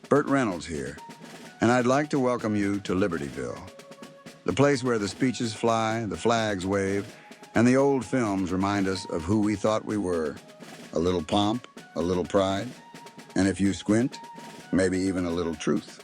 Burt Reynolds here, and I'd like to welcome you to Libertyville, the place where the speeches fly, the flags wave, and the old films remind us of who we thought we were. A little pomp, a little pride, and if you squint, maybe even a little truth.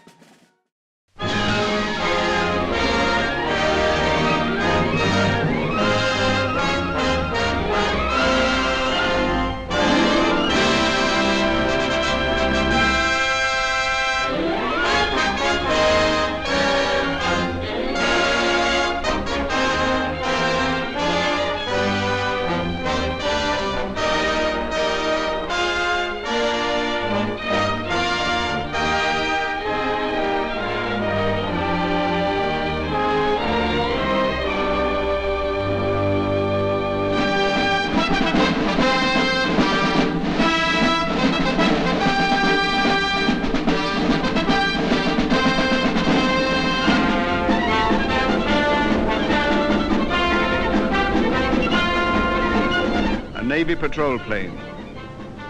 Navy patrol plane,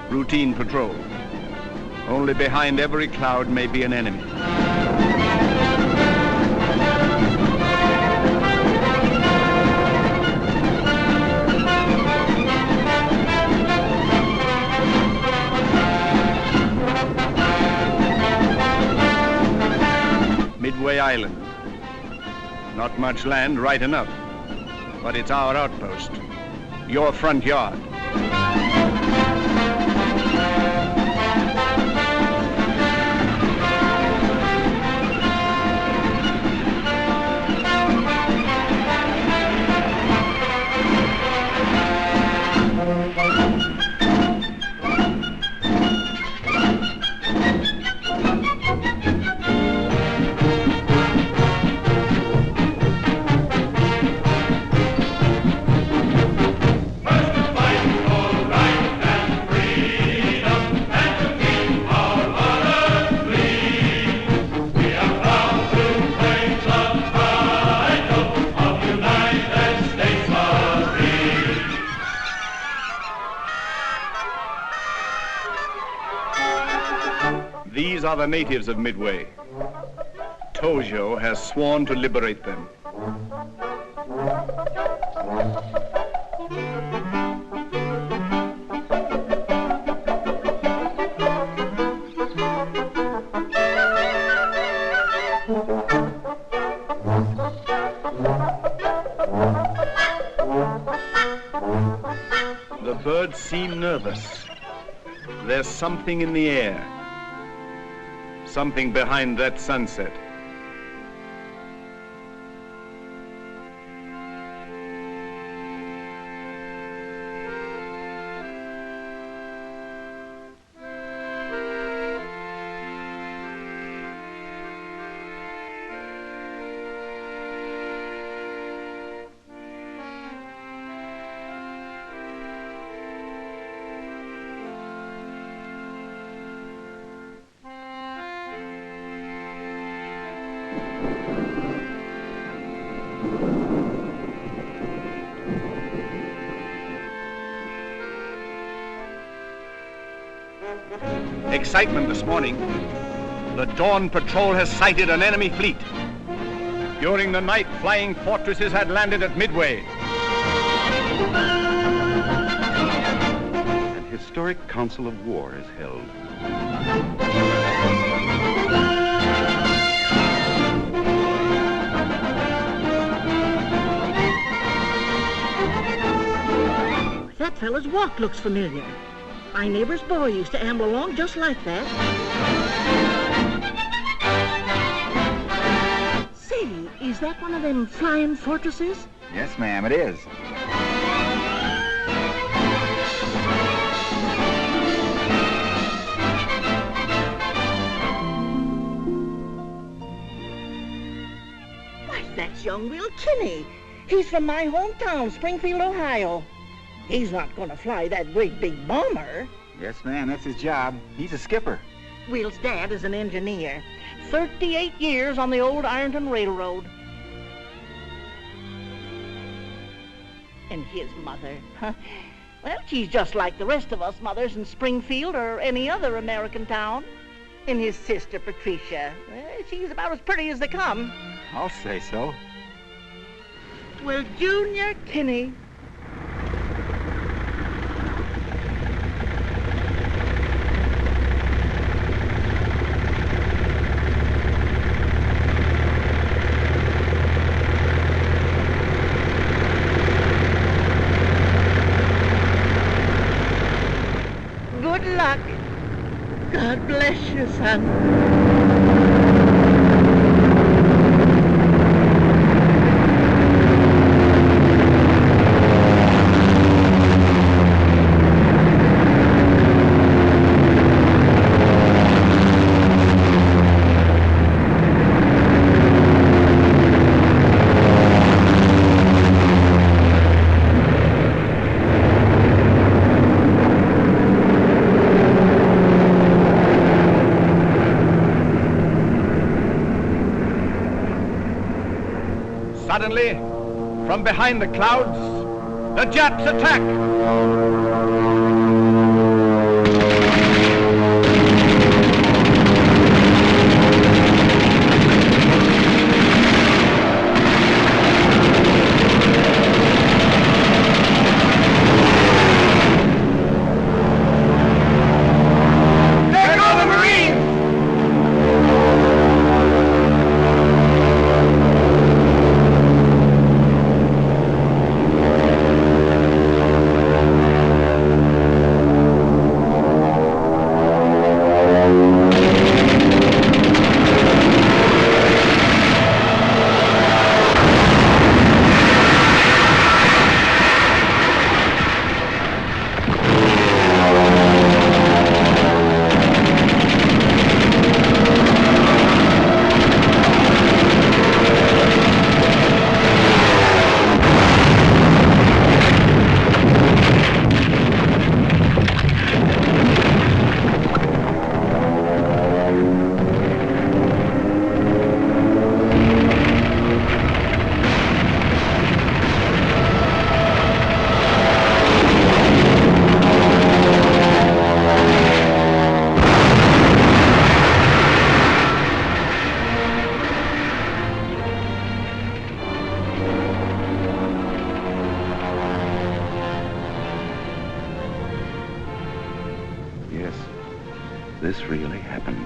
routine patrol. Only behind every cloud may be an enemy. Midway Island. Not much land, right enough. But it's our outpost, your front yard. These are the natives of Midway. Tojo has sworn to liberate them. The birds seem nervous. There's something in the air. Something behind that sunset. Excitement this morning. The Dawn Patrol has sighted an enemy fleet. During the night, flying fortresses had landed at Midway. An historic council of war is held. That fellow's walk looks familiar. My neighbor's boy used to amble along just like that. Say, is that one of them flying fortresses? Yes, ma'am, it is. Why, that's young Will Kinney. He's from my hometown, Springfield, Ohio. He's not going to fly that great big bomber. Yes, ma'am, that's his job. He's a skipper. Will's dad is an engineer. 38 years on the old Ironton Railroad. And his mother, well, she's just like the rest of us mothers in Springfield or any other American town. And his sister, Patricia. She's about as pretty as they come. I'll say so. Well, Junior Kinney. Good luck. God bless you, son. Suddenly, from behind the clouds, the Japs attack! There go the Marines! Yes, this really happened.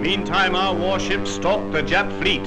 Meantime, our warships stalked the Jap fleet.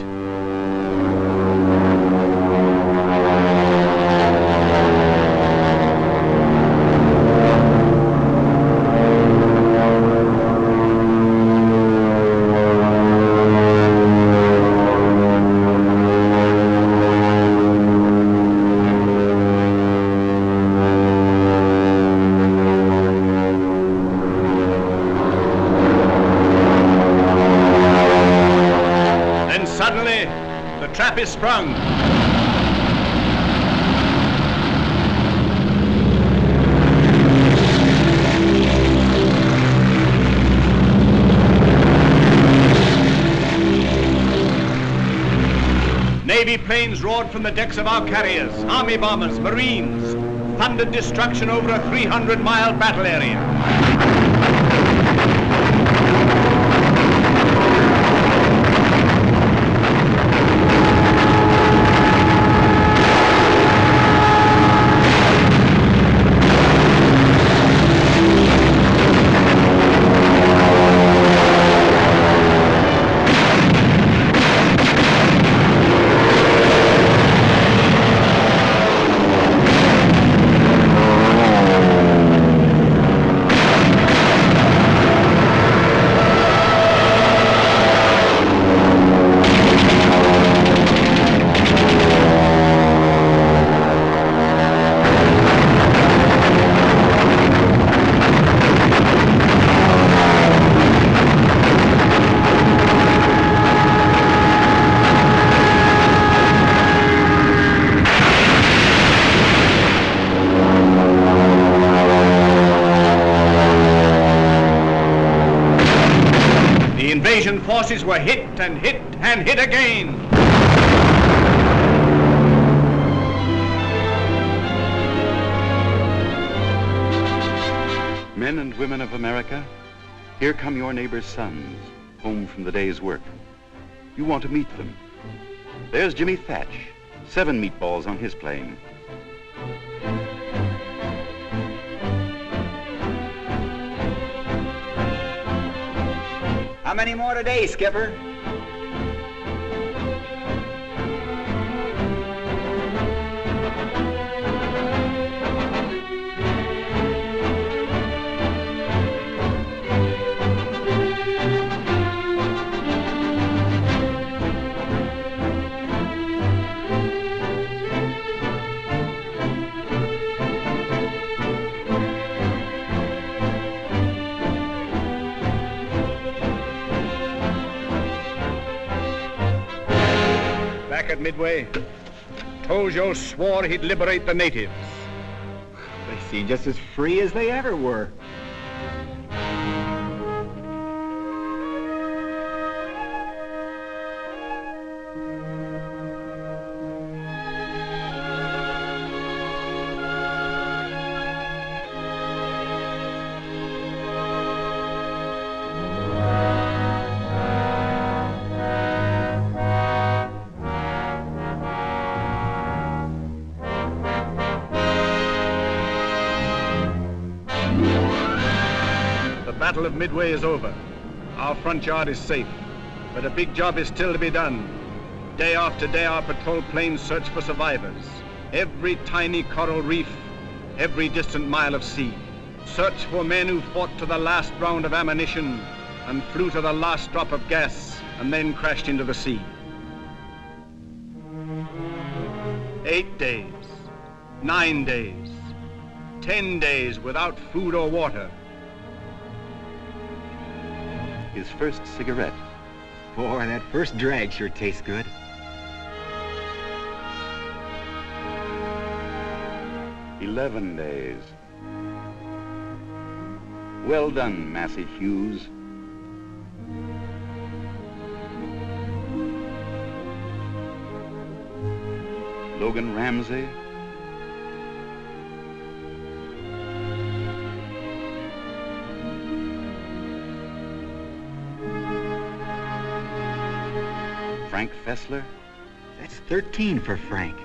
Suddenly, the trap is sprung. Navy planes roared from the decks of our carriers, Army bombers, Marines, thundered destruction over a 300-mile battle area. Invasion forces were hit and hit and hit again. Men and women of America, here come your neighbor's sons, home from the day's work. You want to meet them. There's Jimmy Thatch, 7 meatballs on his plane. How many more today, Skipper? Back at Midway, Tojo swore he'd liberate the natives. They seem just as free as they ever were. The Battle of Midway is over. Our front yard is safe, but a big job is still to be done. Day after day, our patrol planes search for survivors. Every tiny coral reef, every distant mile of sea. Search for men who fought to the last round of ammunition and flew to the last drop of gas and then crashed into the sea. 8 days, 9 days, 10 days without food or water. His first cigarette. Boy, that first drag sure tastes good. "11 days. Well done, Massey Hughes. Logan Ramsey. Frank Fessler. That's 13 for Frank.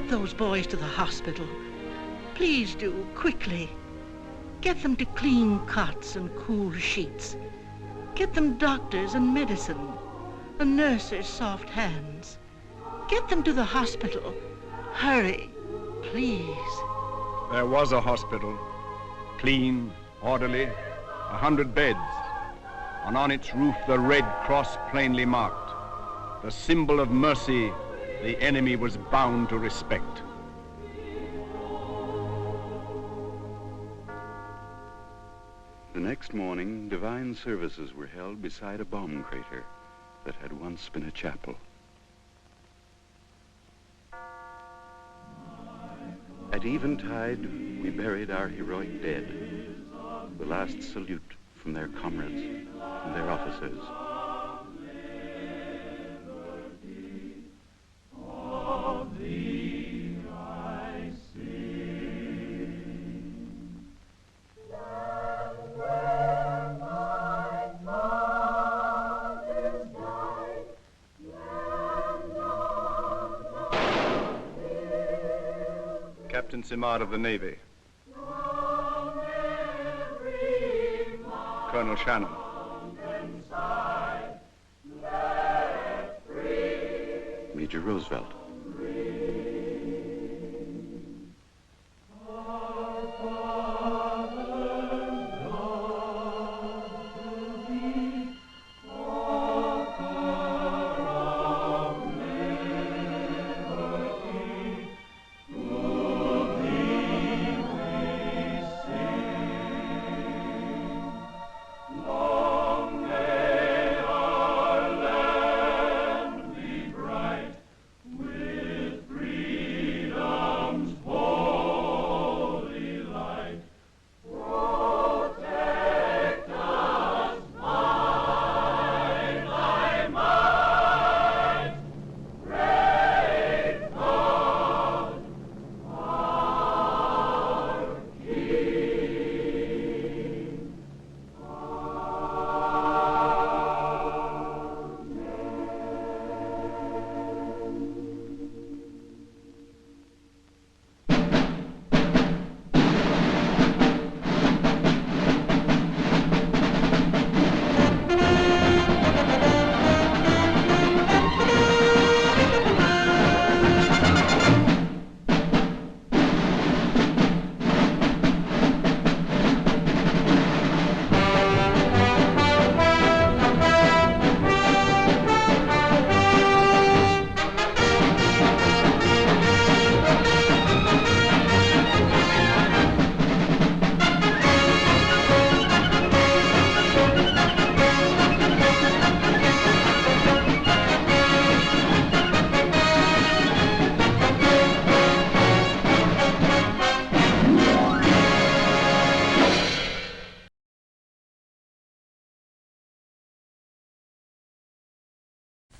Those boys to the hospital. Please do, quickly. Get them to clean cots and cool sheets. Get them doctors and medicine. A nurse's soft hands. Get them to the hospital. Hurry, please. There was a hospital. Clean, orderly, 100 beds. And on its roof, the Red Cross plainly marked. The symbol of mercy the enemy was bound to respect. The next morning, divine services were held beside a bomb crater that had once been a chapel. At eventide, we buried our heroic dead. The last salute from their comrades and their officers. Captain Simard of the Navy. Colonel Shannon. Major Roosevelt.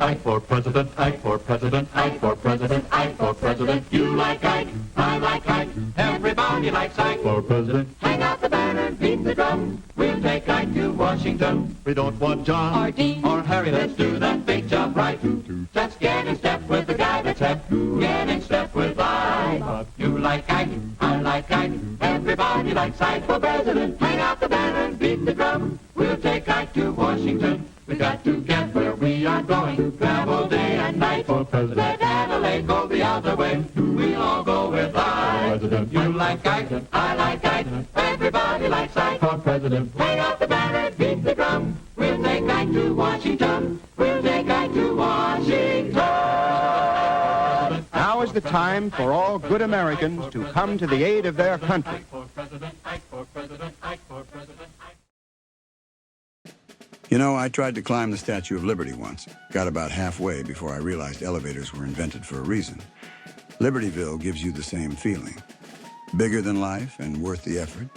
Ike for president, Ike for president, Ike for president, Ike for president. You like Ike, I like Ike, everybody likes Ike for president. Hang out the banner, beat the drum, we'll take Ike to Washington. We don't want John or Dean or Harry, let's do that big job right. Just get in step with the guy that's hep, get in step with Ike. You like Ike, I like Ike, everybody likes Ike for president. Hang out the banner, beat the drum, we'll take Ike to Washington. We got to get where we are going, travel day and night for president. Let Adelaide go the other way, we'll all go with Ike. You like Ike, I like Ike, everybody likes Ike for president. Hang out the banner, beat the drum, we'll take Ike to Washington, we'll take Ike to Washington. Now is the time for all good Americans to come to the aid of their country. Ike for president, Ike for president, Ike for president. You know, I tried to climb the Statue of Liberty once. Got about halfway before I realized elevators were invented for a reason. Libertyville gives you the same feeling. Bigger than life and worth the effort.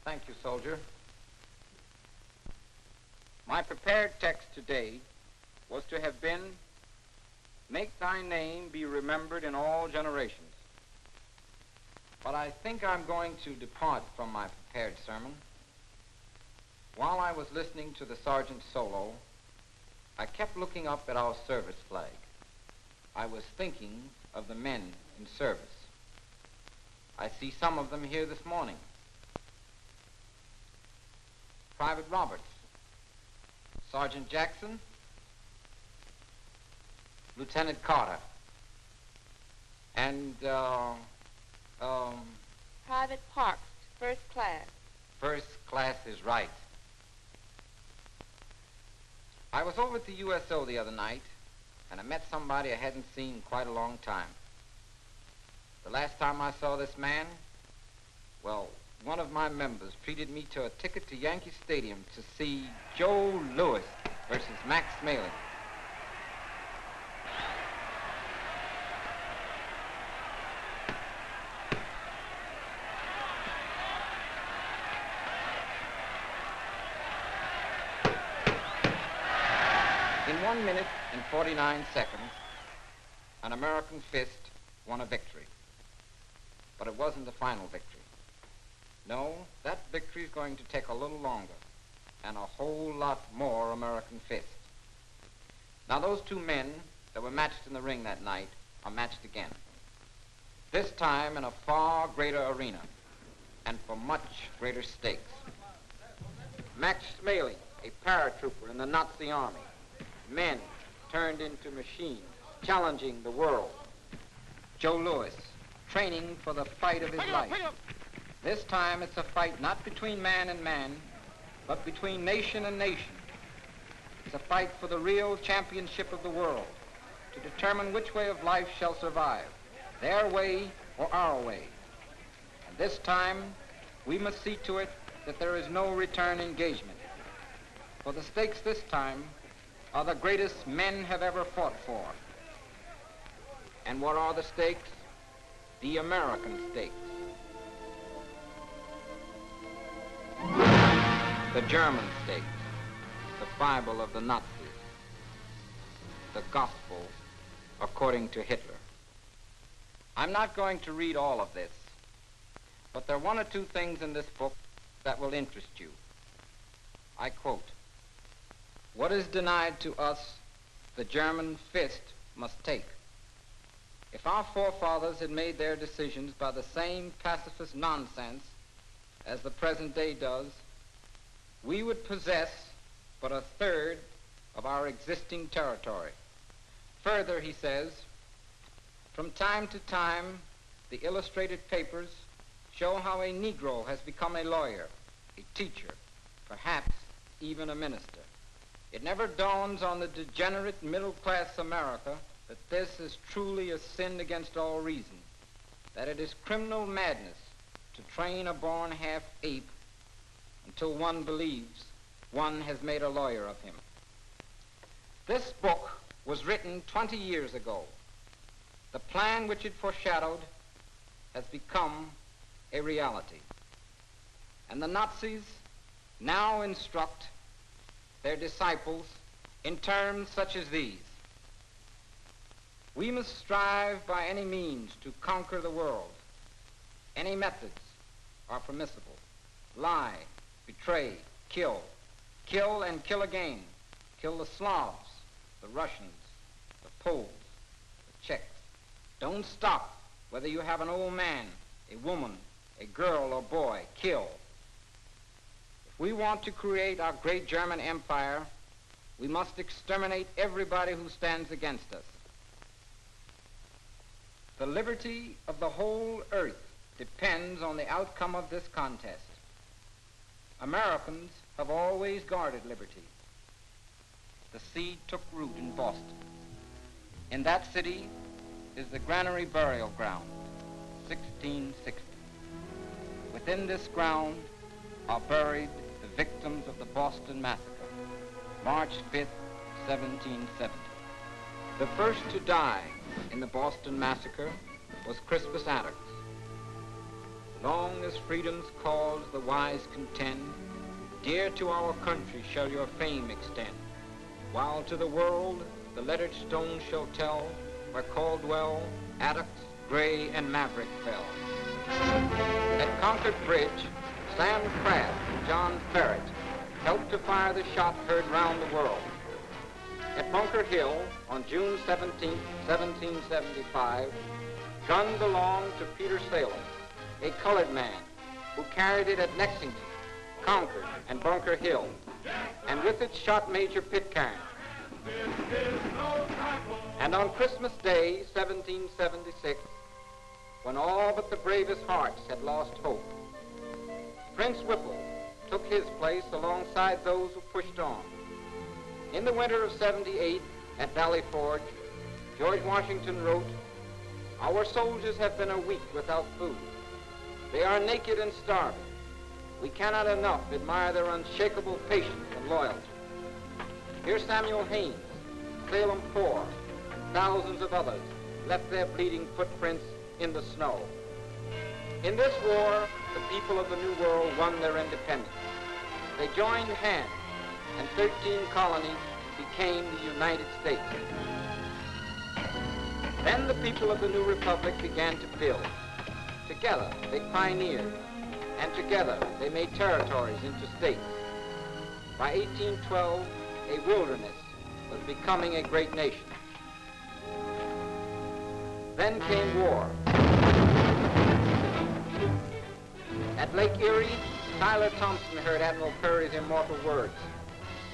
Thank you, soldier. My prepared text today was to have been, "Make thy name be remembered in all generations." But I think I'm going to depart from my prepared sermon. While I was listening to the sergeant's solo, I kept looking up at our service flag. I was thinking of the men in service. I see some of them here this morning. Private Roberts, Sergeant Jackson, Lieutenant Carter, and, Private Parks, first class. First class is right. I was over at the USO the other night, and I met somebody I hadn't seen in quite a long time. The last time I saw this man, well, one of my members treated me to a ticket to Yankee Stadium to see Joe Louis versus Max Smaley. In 1 minute and 49 seconds, an American fist won a victory. But it wasn't the final victory. No, that victory is going to take a little longer, and a whole lot more American fists. Now, those two men that were matched in the ring that night are matched again. This time in a far greater arena, and for much greater stakes. Max Smaley, a paratrooper in the Nazi army. Men turned into machines, challenging the world. Joe Louis, training for the fight of his life. This time it's a fight not between man and man, but between nation and nation. It's a fight for the real championship of the world, to determine which way of life shall survive, their way or our way. And this time, we must see to it that there is no return engagement. For the stakes this time are the greatest men have ever fought for. And what are the stakes? The American stakes. The German stakes, the Bible of the Nazis, the gospel according to Hitler. I'm not going to read all of this, but there are one or two things in this book that will interest you. I quote, "What is denied to us, the German fist must take. If our forefathers had made their decisions by the same pacifist nonsense as the present day does, we would possess but a third of our existing territory." Further, he says, "From time to time, the illustrated papers show how a Negro has become a lawyer, a teacher, perhaps even a minister. It never dawns on the degenerate middle-class America that this is truly a sin against all reason, that it is criminal madness to train a born half-ape until one believes one has made a lawyer of him." This book was written 20 years ago. The plan which it foreshadowed has become a reality. And the Nazis now instruct their disciples in terms such as these: we must strive by any means to conquer the world. Any methods are permissible. Lie, betray, kill. Kill and kill again. Kill the Slavs, the Russians, the Poles, the Czechs. Don't stop, whether you have an old man, a woman, a girl or boy. Kill. If we want to create our great German empire, we must exterminate everybody who stands against us. The liberty of the whole earth depends on the outcome of this contest. Americans have always guarded liberty. The seed took root in Boston. In that city is the Granary Burial Ground, 1660. Within this ground are buried the victims of the Boston Massacre, March 5th, 1770. The first to die in the Boston Massacre was Crispus Attucks. long as freedom's cause the wise contend, dear to our country shall your fame extend, while to the world the lettered stone shall tell where Caldwell, Attucks, Gray, and Maverick fell. At Concord Bridge, Sam Craft and John Ferret helped to fire the shot heard round the world. At Bunker Hill, on June 17, 1775, gun belonged to Peter Salem, a colored man who carried it at Lexington, Concord, and Bunker Hill, and with it shot Major Pitcairn. And on Christmas Day, 1776, when all but the bravest hearts had lost hope, Prince Whipple took his place alongside those who pushed on. In the winter of '78 at Valley Forge, George Washington wrote, "Our soldiers have been a week without food. They are naked and starving. We cannot enough admire their unshakable patience and loyalty." Here Samuel Haynes, Salem Poor, and thousands of others left their bleeding footprints in the snow. In this war, the people of the New World won their independence. They joined hands, and 13 colonies became the United States. Then the people of the new republic began to build. Together, they pioneered, and together they made territories into states. By 1812, a wilderness was becoming a great nation. Then came war. At Lake Erie, Tyler Thompson heard Admiral Curry's immortal words,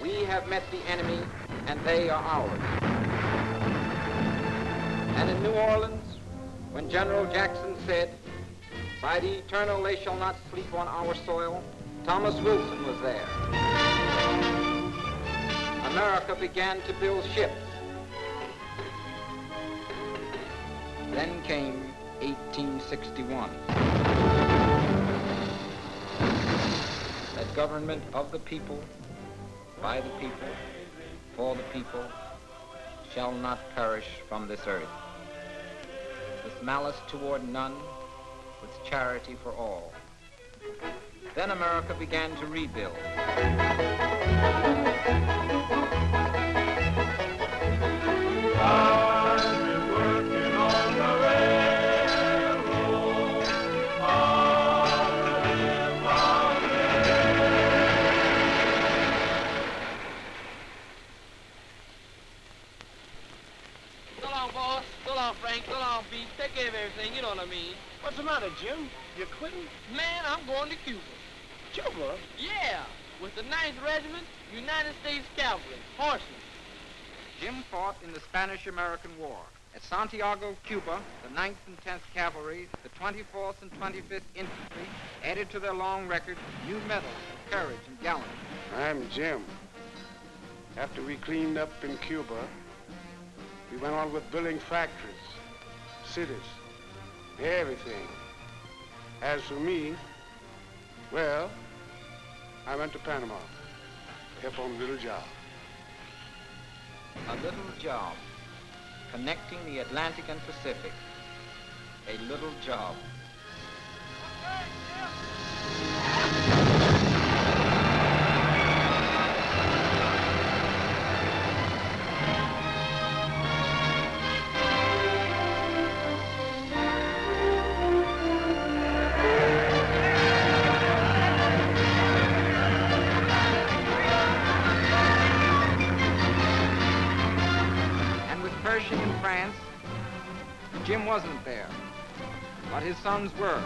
"We have met the enemy, and they are ours." And in New Orleans, when General Jackson said, "By the eternal they shall not sleep on our soil," Thomas Wilson was there. America began to build ships. Then came 1861. That government of the people, by the people, for the people, shall not perish from this earth. With malice toward none, with charity for all. Then America began to rebuild. Take care of everything, you know what I mean. What's the matter, Jim? You quitting? Man, I'm going to Cuba. Cuba? Yeah, with the 9th Regiment, United States Cavalry, horsemen. Jim fought in the Spanish-American War. At Santiago, Cuba, the 9th and 10th Cavalry, the 24th and 25th Infantry added to their long record new medals of courage and gallantry. I'm Jim. After we cleaned up in Cuba, we went on with building factories, cities, everything. As for me, well, I went to Panama to help on a little job. A little job, connecting the Atlantic and Pacific. A little job. In France, Jim wasn't there, but his sons were.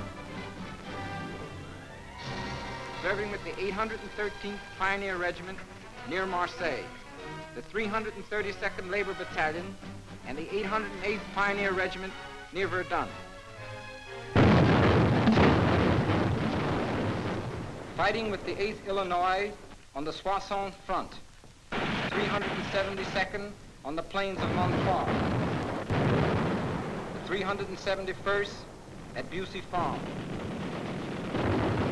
Serving with the 813th Pioneer Regiment near Marseille, the 332nd Labor Battalion, and the 808th Pioneer Regiment near Verdun. Fighting with the 8th Illinois on the Soissons front, 372nd on the plains of Montoire, the 371st at Busey Farm,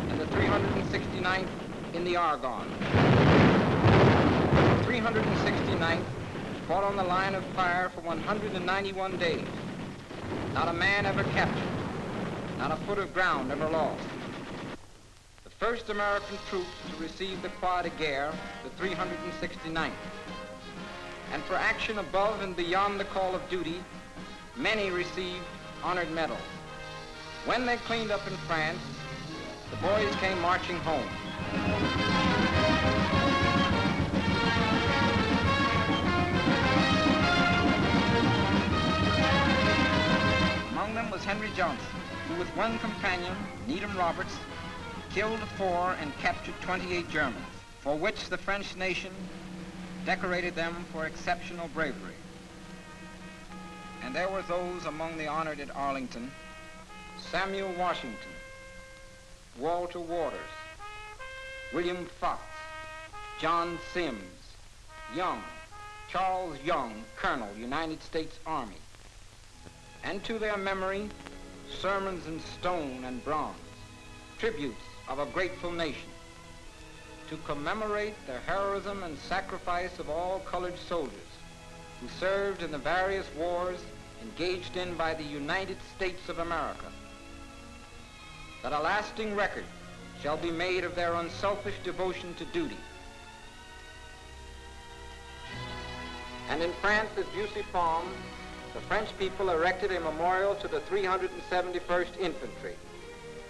and the 369th in the Argonne. The 369th fought on the line of fire for 191 days. Not a man ever captured, not a foot of ground ever lost. The first American troops to receive the Croix de Guerre, the 369th. And for action above and beyond the call of duty, many received honored medals. When they cleaned up in France, the boys came marching home. Among them was Henry Johnson, who with one companion, Needham Roberts, killed 4 and captured 28 Germans, for which the French nation decorated them for exceptional bravery. And there were those among the honored at Arlington: Samuel Washington, Walter Waters, William Fox, John Sims, Young, Charles Young, Colonel, United States Army. And to their memory, sermons in stone and bronze, tributes of a grateful nation, to commemorate the heroism and sacrifice of all colored soldiers who served in the various wars engaged in by the United States of America, that a lasting record shall be made of their unselfish devotion to duty. And in France at Bussy-Farm, the French people erected a memorial to the 371st Infantry.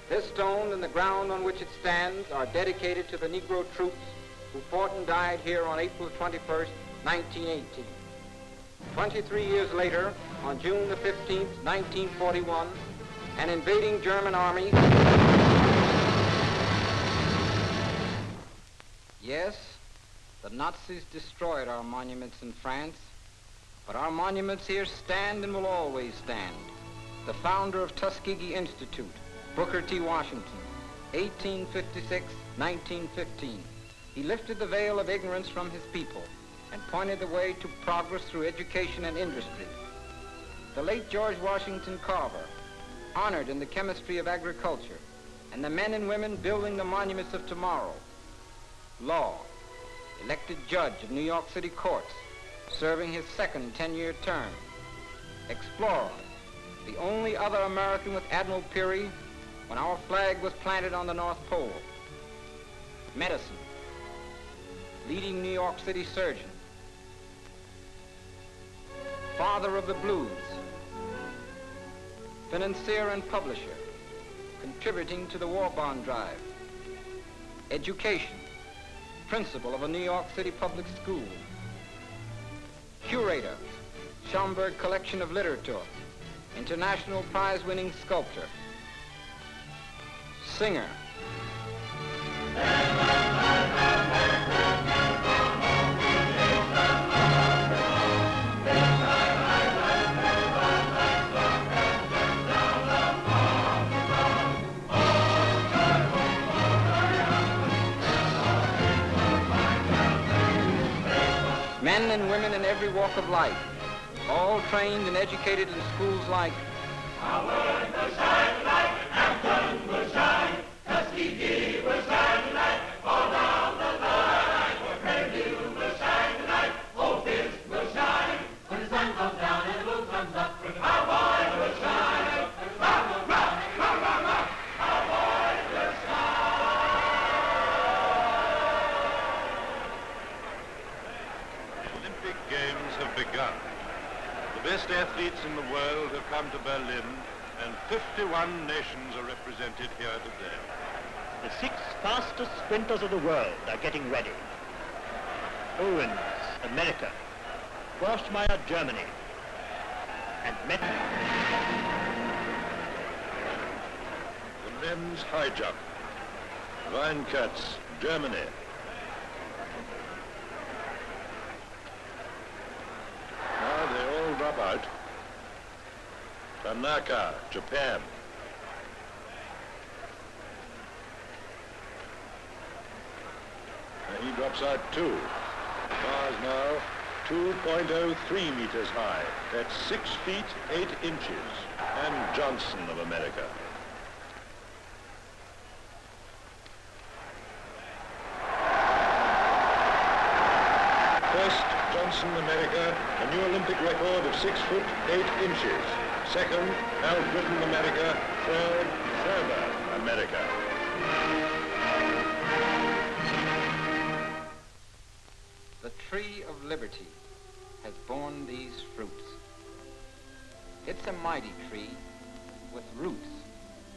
This stone and the ground on which it stands are dedicated to the Negro troops who fought and died here on April 21st, 1918. 23 years later, on June the 15th, 1941, an invading German army... Yes, the Nazis destroyed our monuments in France, but our monuments here stand and will always stand. The founder of Tuskegee Institute, Booker T. Washington, 1856-1915. He lifted the veil of ignorance from his people and pointed the way to progress through education and industry. The late George Washington Carver, honored in the chemistry of agriculture, and the men and women building the monuments of tomorrow. Law, elected judge of New York City courts, serving his second 10-year term. Explorer, the only other American with Admiral Peary when our flag was planted on the North Pole. Medicine, leading New York City surgeon. Father of the blues, financier and publisher, contributing to the war bond drive. Education, principal of a New York City public school. Curator, Schomburg Collection of Literature, international prize-winning sculptor. Singer. Men and women in every walk of life, all trained and educated in schools like our word will shine tonight, Hampton will shine, Tuskegee will shine tonight, all down the line, Fairview will shine tonight, Old Fisk will shine, when the sun comes down and the moon comes up, our boys will shine, rock, rock, rock, rock, rock, rock, our boys will shine. The Olympic Games have begun. The best athletes in the world have come to Berlin, and 51 nations are represented here today. The 6 fastest sprinters of the world are getting ready. Owens, America. Forstmeyer, Germany. And The men's high jump. Weinkertz, Germany. Now they all drop out. Tanaka, Japan. And he drops out too. Bars now 2.03 meters high. That's 6 feet 8 inches. And Johnson of America. First, Johnson, America, a new Olympic record of 6 foot 8 inches. Second, help Britain, America. Third, further America. The tree of liberty has borne these fruits. It's a mighty tree with roots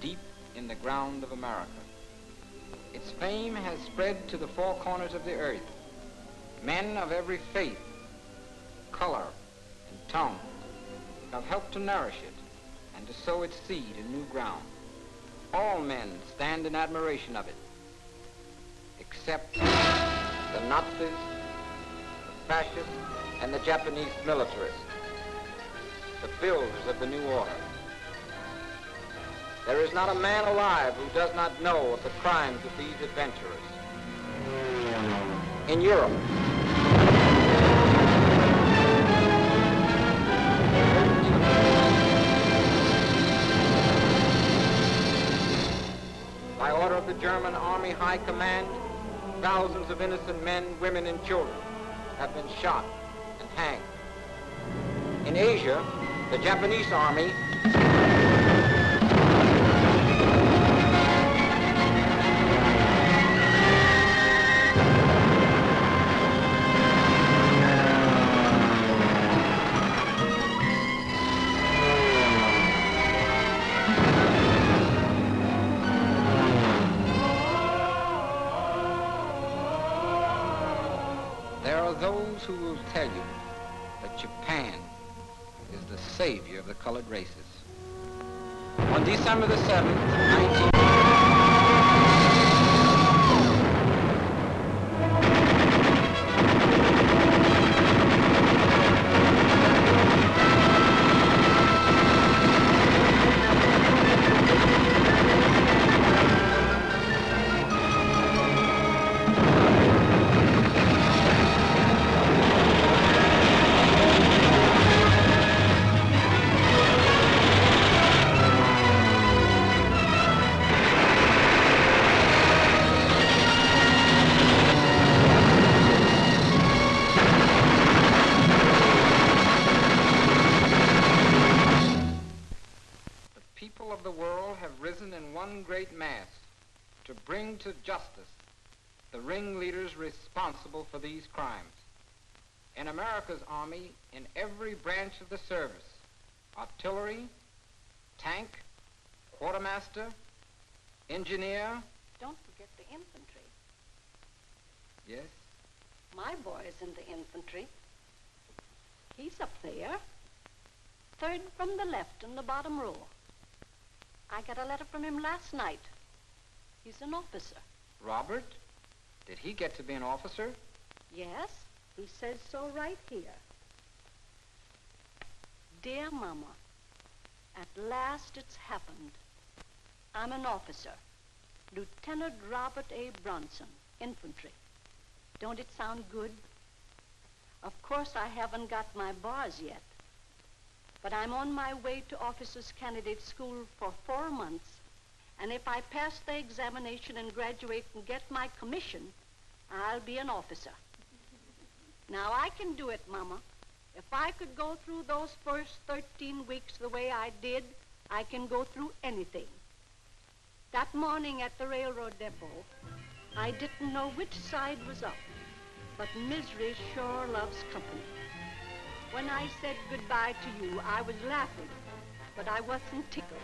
deep in the ground of America. Its fame has spread to the four corners of the earth. Men of every faith, color, and tongue have helped to nourish it and to sow its seed in new ground. All men stand in admiration of it, except the Nazis, the fascists, and the Japanese militarists, the builders of the new order. There is not a man alive who does not know of the crimes of these adventurers. In Europe, by order of the German Army High Command, thousands of innocent men, women, and children have been shot and hanged. In Asia, the Japanese Army those who will tell you that Japan is the savior of the colored races. On December the 7th, to bring to justice the ringleaders responsible for these crimes. In America's Army, in every branch of the service, artillery, tank, quartermaster, engineer. Don't forget the infantry. Yes? My boy's in the infantry. He's up there, third from the left in the bottom row. I got a letter from him last night. He's an officer. Robert? Did he get to be an officer? Yes, he says so right here. Dear Mama, at last it's happened. I'm an officer, Lieutenant Robert A. Bronson, infantry. Don't it sound good? Of course, I haven't got my bars yet, but I'm on my way to officers' candidate school for 4 months. And if I pass the examination and graduate and get my commission, I'll be an officer. Now, I can do it, Mama. If I could go through those first 13 weeks the way I did, I can go through anything. That morning at the railroad depot, I didn't know which side was up, but misery sure loves company. When I said goodbye to you, I was laughing, but I wasn't tickled.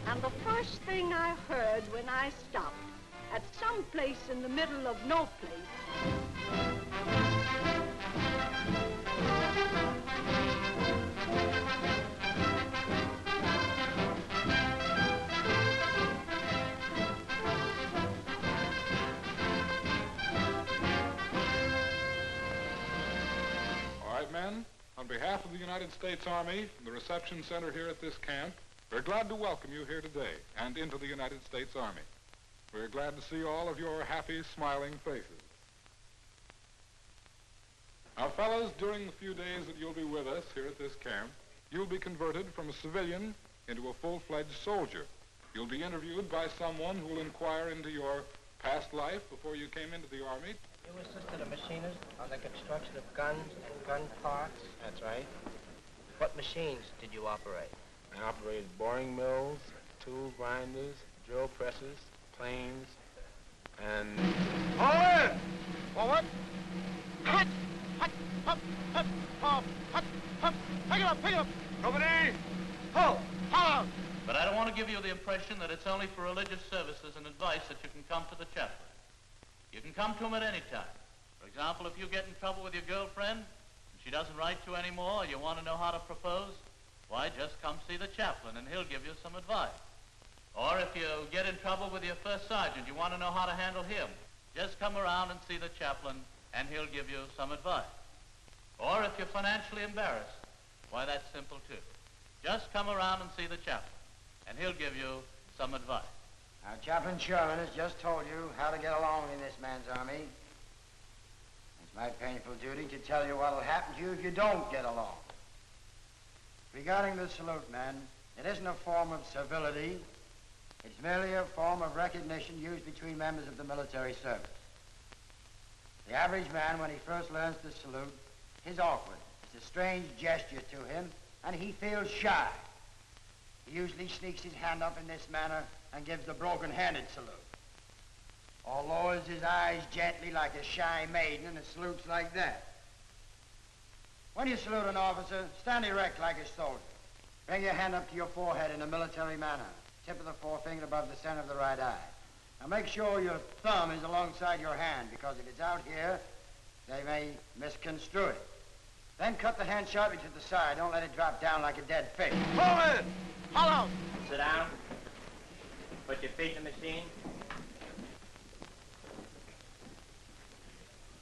And the first thing I heard when I stopped at some place in the middle of no place. All right, men, on behalf of the United States Army, the reception center here at this camp, we're glad to welcome you here today and into the United States Army. We're glad to see all of your happy, smiling faces. Now, fellows, during the few days that you'll be with us here at this camp, you'll be converted from a civilian into a full-fledged soldier. You'll be interviewed by someone who will inquire into your past life before you came into the Army, You assisted a machinist on the construction of guns and gun parts? That's right. What machines did you operate? I operated boring mills, tool grinders, drill presses, planes, and... Forward! Forward! Hut! Hut! Hut! Hut! Hut! Hut! Hut! Pick it up! Pick it up! Company! Halt! Halt! But I don't want to give you the impression that it's only for religious services and advice that you can come to the chaplain. You can come to him at any time. For example, if you get in trouble with your girlfriend, and she doesn't write to you anymore, or you want to know how to propose, why, just come see the chaplain and he'll give you some advice. Or if you get in trouble with your first sergeant, you want to know how to handle him, just come around and see the chaplain and he'll give you some advice. Or if you're financially embarrassed, why, that's simple too. Just come around and see the chaplain and he'll give you some advice. Now, Chaplain Sherman has just told you how to get along in this man's army. It's my painful duty to tell you what'll happen to you if you don't get along. Regarding the salute, man, it isn't a form of civility. It's merely a form of recognition used between members of the military service. The average man, when he first learns to salute, is awkward. It's a strange gesture to him, and he feels shy. He usually sneaks his hand up in this manner and gives the broken-handed salute. Or lowers his eyes gently like a shy maiden and salutes like that. When you salute an officer, stand erect like a soldier. Bring your hand up to your forehead in a military manner. Tip of the forefinger above the center of the right eye. Now make sure your thumb is alongside your hand, because if it's out here, they may misconstrue it. Then cut the hand sharply to the side. Don't let it drop down like a dead fish. Forward! Hollow! Sit down. Put your feet in the machine.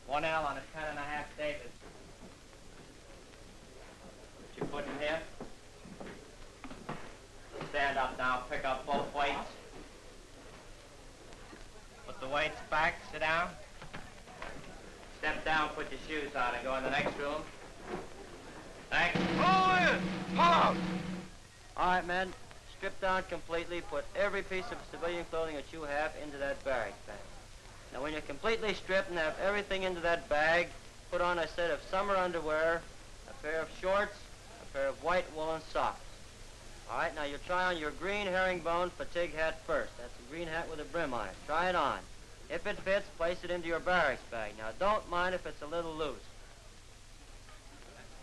1 L on a 10.5 Davis. Put your foot in here. Stand up now. Pick up both weights. Put the weights back. Sit down. Step down. Put your shoes on and go in the next room. Thanks. Forward! Hollow! All right, men. Strip down completely. Put every piece of civilian clothing that you have into that barracks bag. Now, when you're completely stripped and have everything into that bag, put on a set of summer underwear, a pair of shorts, a pair of white woolen socks. All right, now you try on your green herringbone fatigue hat first. That's a green hat with a brim on it. Try it on. If it fits, place it into your barracks bag. Now, don't mind if it's a little loose.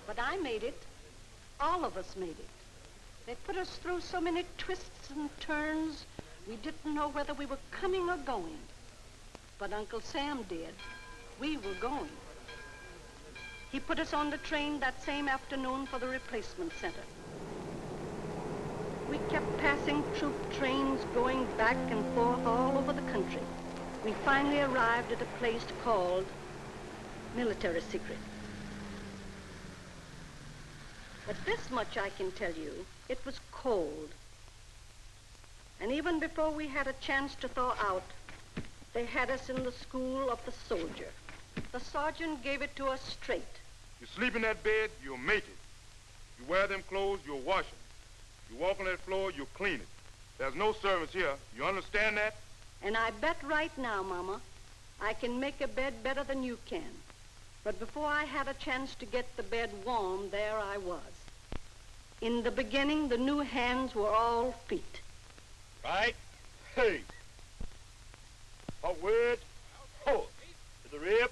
But I made it. All of us made it. They put us through so many twists and turns, we didn't know whether we were coming or going. But Uncle Sam did. We were going. He put us on the train that same afternoon for the replacement center. We kept passing troop trains going back and forth all over the country. We finally arrived at a place called Military Secret. But this much I can tell you, it was cold. And even before we had a chance to thaw out, they had us in the school of the soldier. The sergeant gave it to us straight. You sleep in that bed, you'll make it. You wear them clothes, you'll wash them. You walk on that floor, you'll clean it. There's no servants here. You understand that? And I bet right now, Mama, I can make a bed better than you can. But before I had a chance to get the bed warm, there I was. In the beginning, the new hands were all feet. Right? Hey. Forward. Forward. To the rib.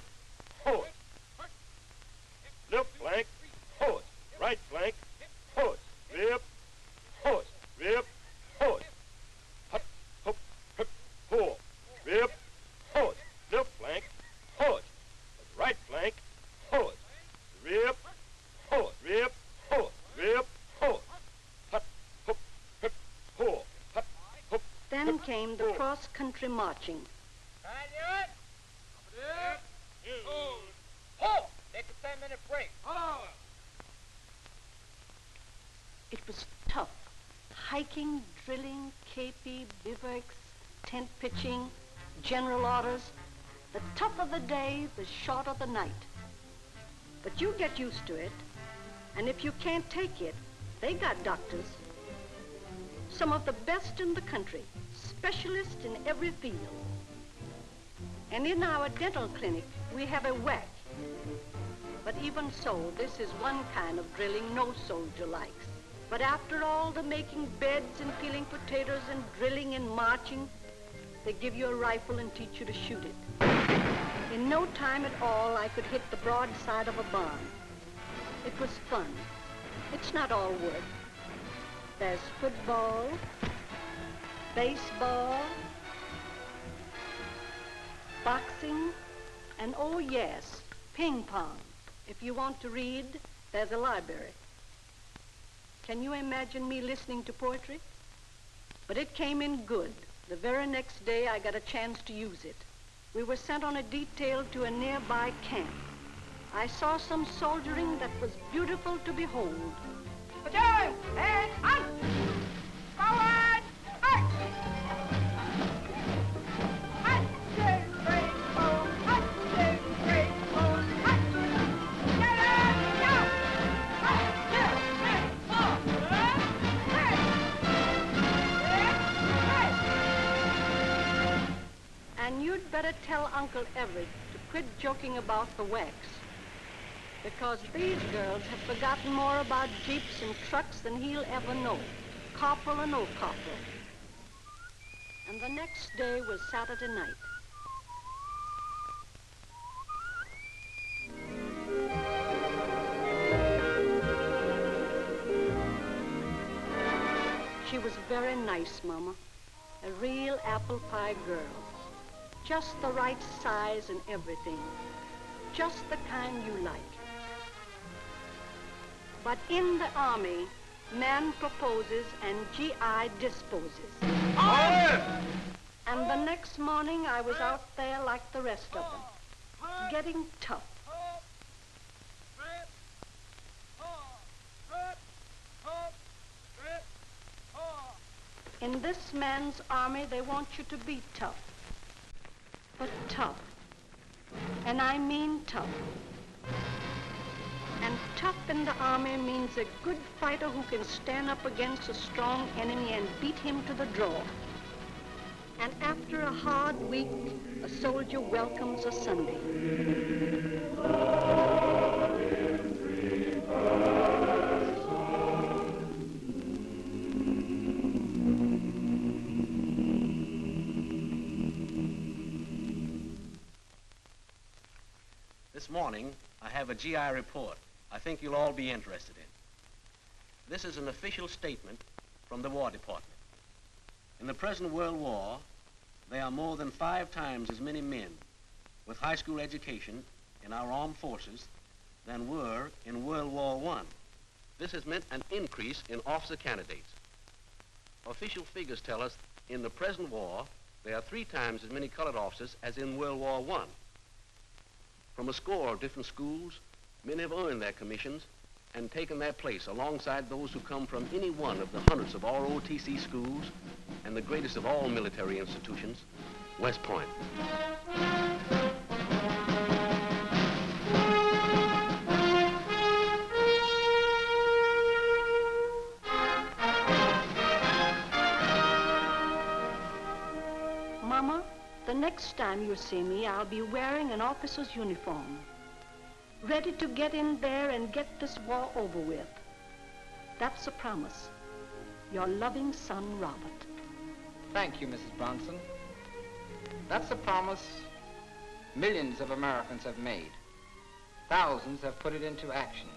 Forward. Left flank. Forward. Right flank. Forward. Rib. Forward. Rib. Forward. Hop. Hop. Hop. Forward. Rib. Forward. Left flank. Forward. Right flank. Forward. Rib. Forward. Rib. Forward. Rib. Forward. Hop. Hop. Hop. Forward. Hop. Hop. Then came the cross-country marching. Take a 10-minute break. It was tough. Hiking, drilling, KP, bivouacs, tent pitching, general orders. The tougher the day, the shorter the night. But you get used to it, and if you can't take it, they got doctors. Some of the best in the country, specialists in every field. And in our dental clinic, we have a whack. But even so, this is one kind of drilling no soldier likes. But after all the making beds and peeling potatoes and drilling and marching, they give you a rifle and teach you to shoot it. In no time at all, I could hit the broadside of a barn. It was fun. It's not all work. There's football, baseball, boxing, and oh yes, ping pong. If you want to read, there's a library. Can you imagine me listening to poetry? But it came in good. The very next day, I got a chance to use it. We were sent on a detail to a nearby camp. I saw some soldiering that was beautiful to behold. Platoon, head on! Forward! March! 1, 2, 3, 4. 1, 2, 3, 4. 1. Get up! Go! 1, 2, 3, 4. And you'd better tell Uncle Everett to quit joking about the wax. Because these girls have forgotten more about jeeps and trucks than he'll ever know, corporal or no corporal. And the next day was Saturday night. She was very nice, Mama. A real apple pie girl. Just the right size and everything. Just the kind you like. But in the Army, man proposes and GI disposes. And the next morning, I was out there like the rest of them, getting tough. In this man's army, they want you to be tough. But tough. And I mean tough. And tough in the army means a good fighter who can stand up against a strong enemy and beat him to the draw. And after a hard week, a soldier welcomes a Sunday. This morning, I have a GI report I think you'll all be interested in. This is an official statement from the War Department. In the present World War, there are more than 5 times as many men with high school education in our armed forces than were in World War I. This has meant an increase in officer candidates. Official figures tell us in the present war, there are 3 times as many colored officers as in World War I. From a score of different schools, men have earned their commissions and taken their place alongside those who come from any one of the hundreds of ROTC schools and the greatest of all military institutions, West Point. Mama, the next time you see me, I'll be wearing an officer's uniform. Ready to get in there and get this war over with. That's a promise. Your loving son, Robert. Thank you, Mrs. Bronson. That's a promise millions of Americans have made. Thousands have put it into action.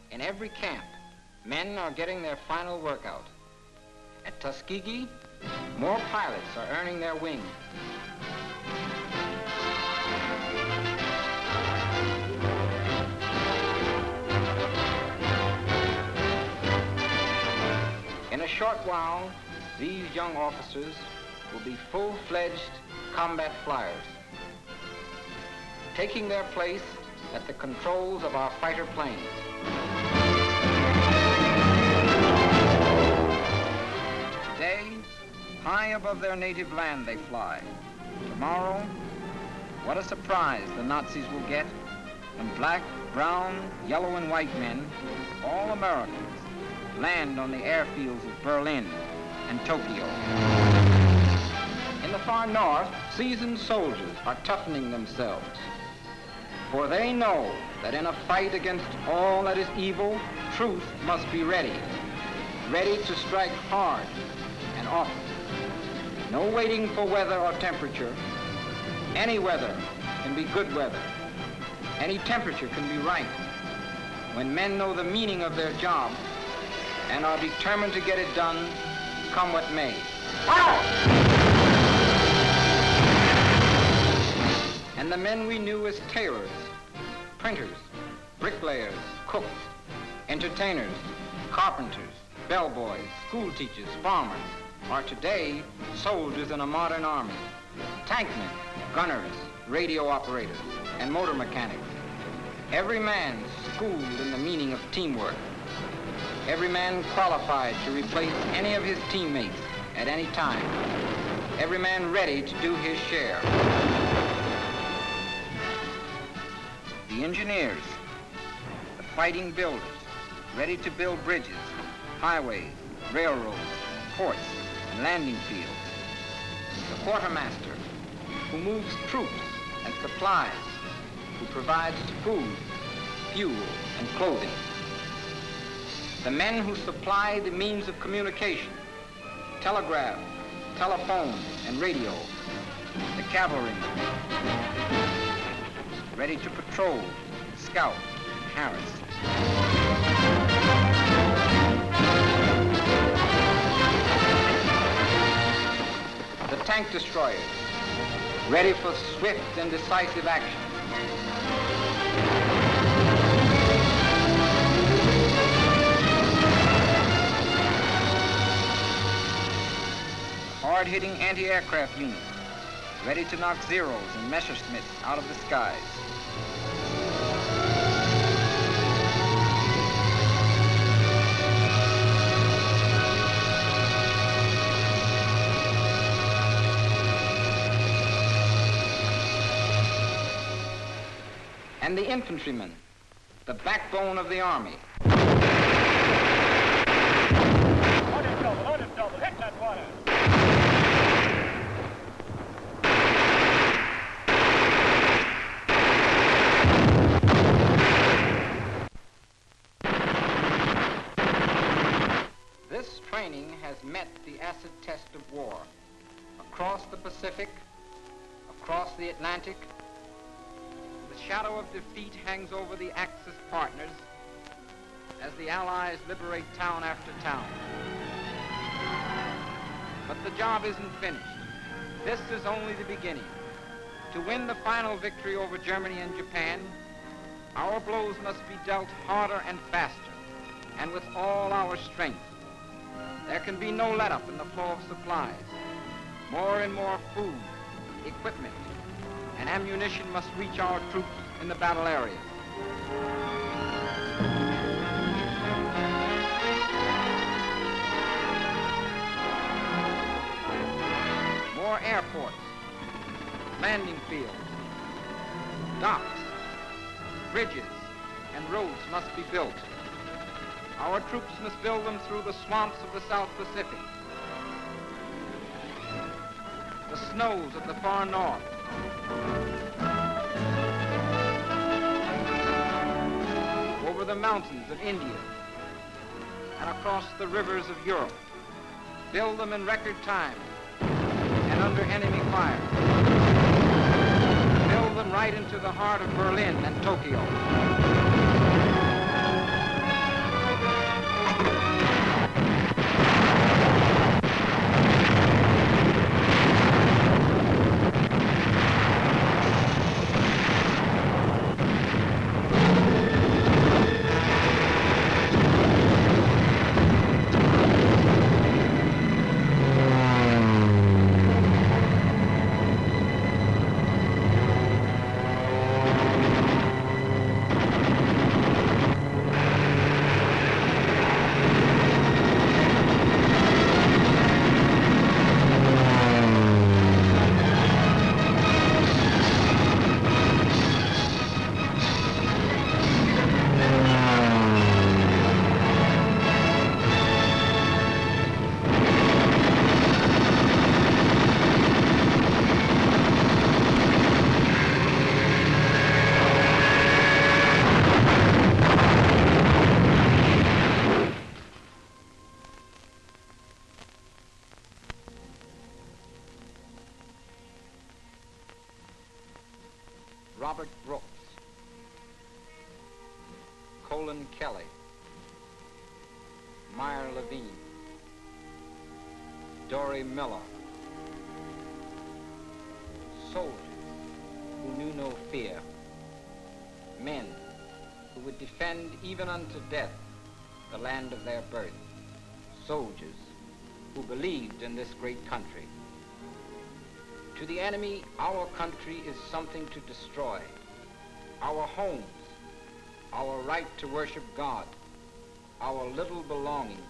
In every camp, men are getting their final workout. At Tuskegee, more pilots are earning their wings. In a short while, these young officers will be full-fledged combat flyers, taking their place at the controls of our fighter planes. Today, high above their native land they fly. Tomorrow, what a surprise the Nazis will get when black, brown, yellow, and white men, all Americans, land on the airfields of Berlin and Tokyo. In the far north, seasoned soldiers are toughening themselves. For they know that in a fight against all that is evil, truth must be ready. Ready to strike hard and often. No waiting for weather or temperature. Any weather can be good weather. Any temperature can be right. When men know the meaning of their job and are determined to get it done, come what may. And the men we knew as tailors, printers, bricklayers, cooks, entertainers, carpenters, bellboys, school teachers, farmers, are today soldiers in a modern army. Tankmen, gunners, radio operators, and motor mechanics. Every man schooled in the meaning of teamwork. Every man qualified to replace any of his teammates at any time. Every man ready to do his share. The engineers, the fighting builders, ready to build bridges, highways, railroads, ports, and landing fields. The quartermaster, who moves troops and supplies, who provides food, fuel, and clothing. The men who supply the means of communication, telegraph, telephone, and radio. The cavalrymen, ready to patrol, scout, and harass. The tank destroyers, ready for swift and decisive action. Hard-hitting anti-aircraft units, ready to knock Zeros and Messerschmitts out of the skies. And the infantrymen, the backbone of the army. Order double, hit that water. This training has met the acid test of war. Across the Pacific, across the Atlantic, the shadow of defeat hangs over the Axis partners as the Allies liberate town after town. But the job isn't finished. This is only the beginning. To win the final victory over Germany and Japan, our blows must be dealt harder and faster, and with all our strength. There can be no let-up in the flow of supplies. More and more food, equipment, and ammunition must reach our troops in the battle areas. More airports, landing fields, docks, bridges, and roads must be built. Our troops must build them through the swamps of the South Pacific, the snows of the far north, over the mountains of India, and across the rivers of Europe. Build them in record time and under enemy fire. Build them right into the heart of Berlin and Tokyo. Robert Brooks, Colin Kelly, Meyer Levine, Dory Miller, soldiers who knew no fear, men who would defend even unto death the land of their birth, soldiers who believed in this great country. To the enemy, our country is something to destroy. Our homes, our right to worship God, our little belongings,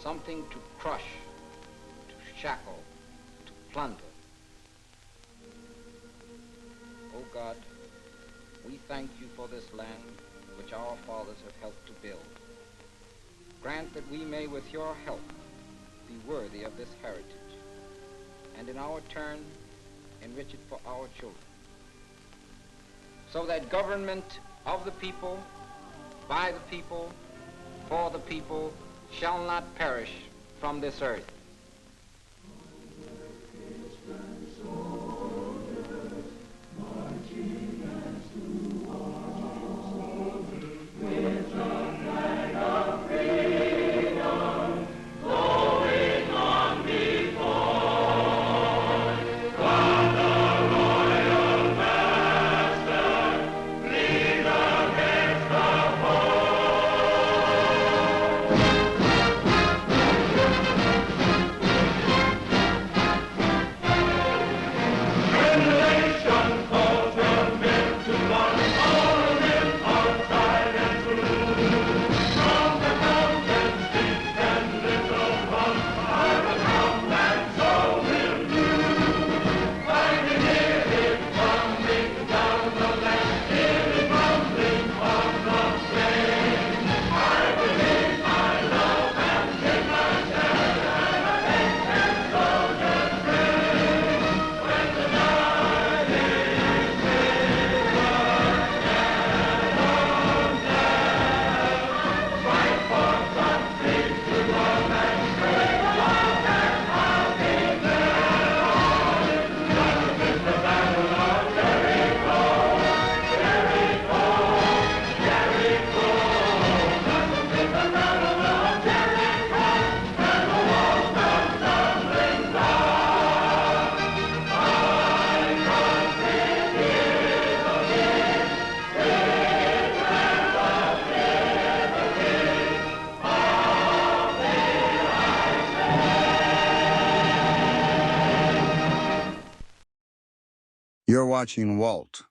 something to crush, to shackle, to plunder. Oh God, we thank you for this land which our fathers have helped to build. Grant that we may, with your help, be worthy of this heritage, and in our turn, enrich it for our children, so that government of the people, by the people, for the people, shall not perish from this earth. You're watching WALT,